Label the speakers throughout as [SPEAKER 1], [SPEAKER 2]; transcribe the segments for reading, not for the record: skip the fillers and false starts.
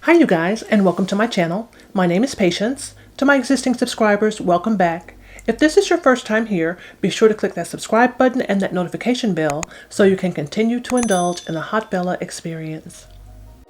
[SPEAKER 1] Hi you guys, and welcome to my channel. My name is Patience. To my existing subscribers, welcome back. If this is your first time here, be sure to click that subscribe button and that notification bell so you can continue to indulge in the Hot Bella experience.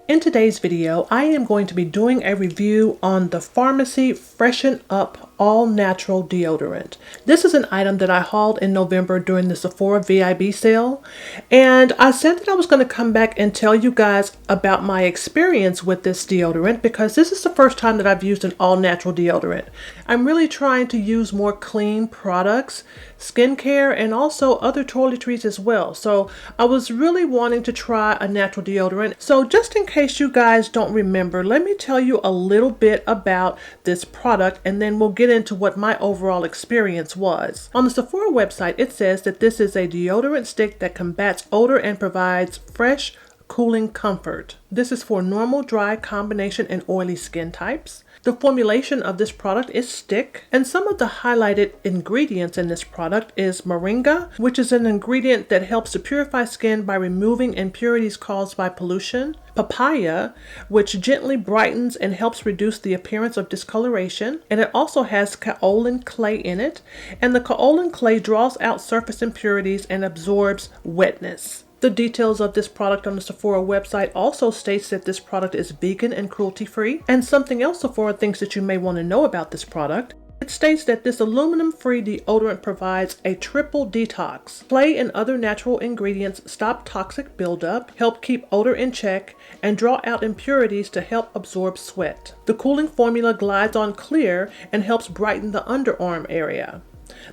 [SPEAKER 1] In today's video, I am going to be doing a review on the Farmacy Freshen Up All Natural Deodorant. This is an item that I hauled in November during the Sephora VIB sale, and I said that I was going to come back and tell you guys about my experience with this deodorant because this is the first time that I've used an all natural deodorant. I'm really trying to use more clean products, skincare, and also other toiletries as well. So I was really wanting to try a natural deodorant. So just in case you guys don't remember, let me tell you a little bit about this product and then we'll get into what my overall experience was. On the Sephora website, it says that this is a deodorant stick that combats odor and provides fresh, cooling comfort. This is for normal, dry, combination, and oily skin types. The formulation of this product is stick, and some of the highlighted ingredients in this product is moringa, which is an ingredient that helps to purify skin by removing impurities caused by pollution. Papaya, which gently brightens and helps reduce the appearance of discoloration, and it also has kaolin clay in it, and the kaolin clay draws out surface impurities and absorbs wetness. The details of this product on the Sephora website also states that this product is vegan and cruelty-free. And something else Sephora thinks that you may want to know about this product. It states that this aluminum-free deodorant provides a triple detox. Clay and other natural ingredients stop toxic buildup, help keep odor in check, and draw out impurities to help absorb sweat. The cooling formula glides on clear and helps brighten the underarm area.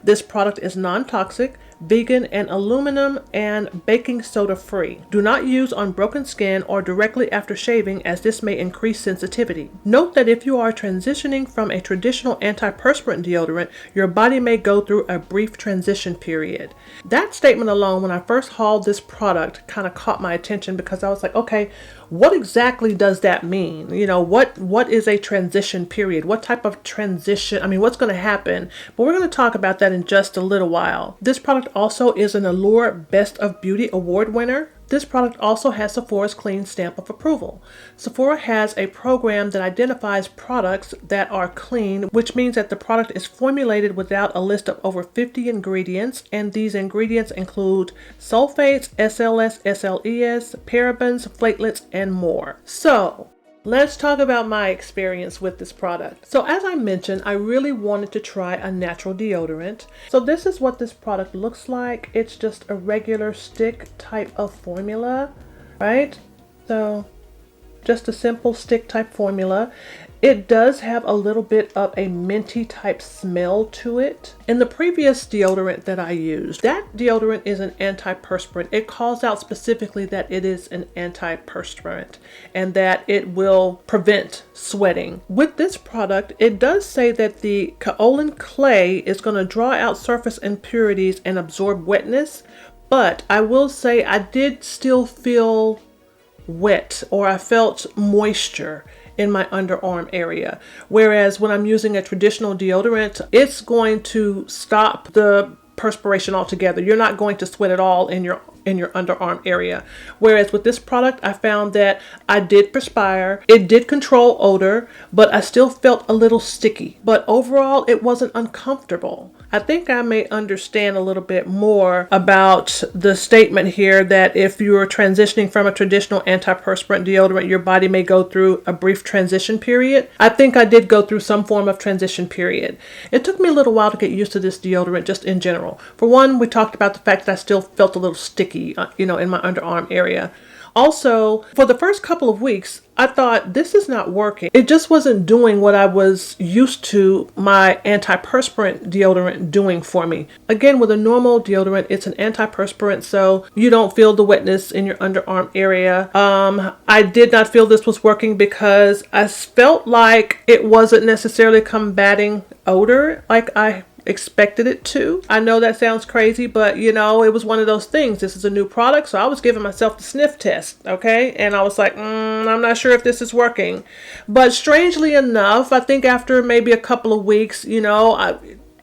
[SPEAKER 1] This product is non-toxic, vegan, and aluminum and baking soda free. Do not use on broken skin or directly after shaving, as this may increase sensitivity. Note that if you are transitioning from a traditional antiperspirant deodorant, your body may go through a brief transition period. That statement alone, when I first hauled this product, kind of caught my attention because I was like, okay, what exactly does that mean? You know, what is a transition period? What type of transition? I mean, what's going to happen? But we're going to talk about that in just a little while. This product also is an Allure Best of Beauty Award winner. This product also has Sephora's clean stamp of approval. Sephora has a program that identifies products that are clean, which means that the product is formulated without a list of over 50 ingredients, and these ingredients include sulfates, SLS, SLES, parabens, platelets, and more. So, let's talk about my experience with this product. So as I mentioned, I really wanted to try a natural deodorant. So this is what this product looks like. It's just a regular stick type of formula, right? So just a simple stick type formula. It does have a little bit of a minty type smell to it. In the previous deodorant that I used, that deodorant is an antiperspirant. It calls out specifically that it is an antiperspirant and that it will prevent sweating. With this product, it does say that the kaolin clay is going to draw out surface impurities and absorb wetness, but I will say I did still feel wet, or I felt moisture in my underarm area. Whereas when I'm using a traditional deodorant, it's going to stop the perspiration altogether. You're not going to sweat at all in your underarm area. Whereas with this product, I found that I did perspire. It did control odor, but I still felt a little sticky. But overall, it wasn't uncomfortable. I think I may understand a little bit more about the statement here that if you're transitioning from a traditional antiperspirant deodorant, your body may go through a brief transition period. I think I did go through some form of transition period. It took me a little while to get used to this deodorant just in general. For one, we talked about the fact that I still felt a little sticky, in my underarm area. Also, for the first couple of weeks, I thought this is not working. It just wasn't doing what I was used to my antiperspirant deodorant doing for me. Again, with a normal deodorant, it's an antiperspirant, so you don't feel the wetness in your underarm area. I did not feel this was working because I felt like it wasn't necessarily combating odor like I expected it to. I know that sounds crazy, but it was one of those things. This is a new product, so I was giving myself the sniff test, okay? And I was like, I'm not sure if this is working. But strangely enough, I think after maybe a couple of weeks,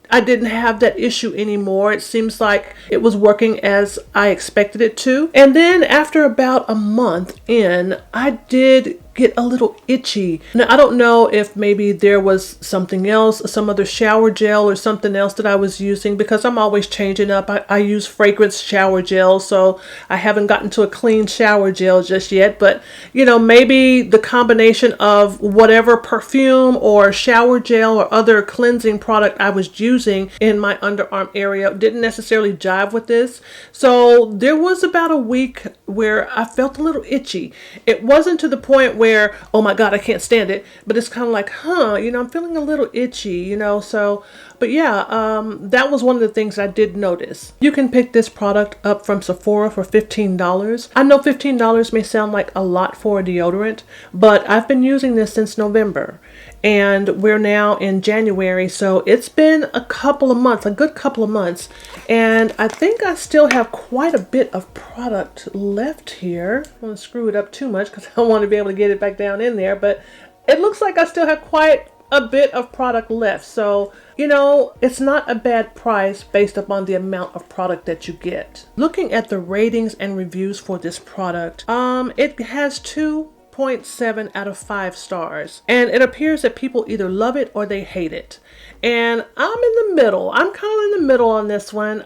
[SPEAKER 1] I didn't have that issue anymore. It seems like it was working as I expected it to. And then after about a month in, I did get a little itchy. Now, I don't know if maybe there was something else, some other shower gel or something else that I was using, because I'm always changing up. I use fragrance shower gel, so I haven't gotten to a clean shower gel just yet. But, you know, maybe the combination of whatever perfume or shower gel or other cleansing product I was using in my underarm area didn't necessarily jive with this. So there was about a week where I felt a little itchy. It wasn't to the point where, oh my God, I can't stand it, but it's kind of like, you know, I'm feeling a little itchy, you know. So, but yeah, that was one of the things I did notice. You can pick this product up from Sephora for $15. I know $15 may sound like a lot for a deodorant, but I've been using this since November, and we're now in January, so it's been a couple of months, a good couple of months, and I think I still have quite a bit of product left here. I don't want to screw it up too much because I want to be able to get it back down in there, but it looks like I still have quite a bit of product left. So, you know, it's not a bad price based upon the amount of product that you get. Looking at the ratings and reviews for this product, it has 2.7 out of 5 stars, and it appears that people either love it or they hate it. And I'm in the middle. I'm kind of in the middle on this one.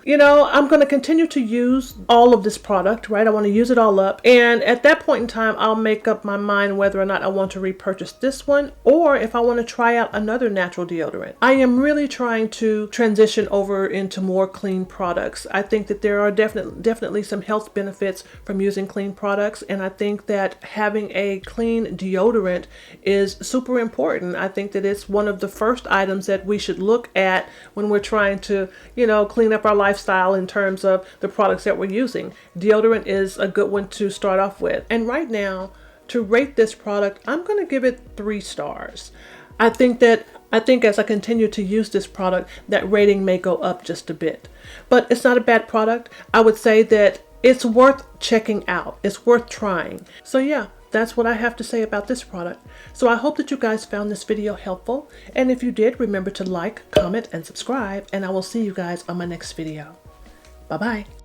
[SPEAKER 1] You know, I'm going to continue to use all of this product, right? I want to use it all up. And at that point in time, I'll make up my mind whether or not I want to repurchase this one or if I want to try out another natural deodorant. I am really trying to transition over into more clean products. I think that there are definitely some health benefits from using clean products. And I think that having a clean deodorant is super important. I think that it's one of the first items that we should look at when we're trying to, you know, clean up our lifestyle in terms of the products that we're using. Deodorant is a good one to start off with. And right now, to rate this product, I'm going to give it 3 stars. I think as I continue to use this product, that rating may go up just a bit. But it's not a bad product. I would say that it's worth checking out. It's worth trying. So yeah, that's what I have to say about this product. So I hope that you guys found this video helpful. And if you did, remember to like, comment, and subscribe. And I will see you guys on my next video. Bye-bye.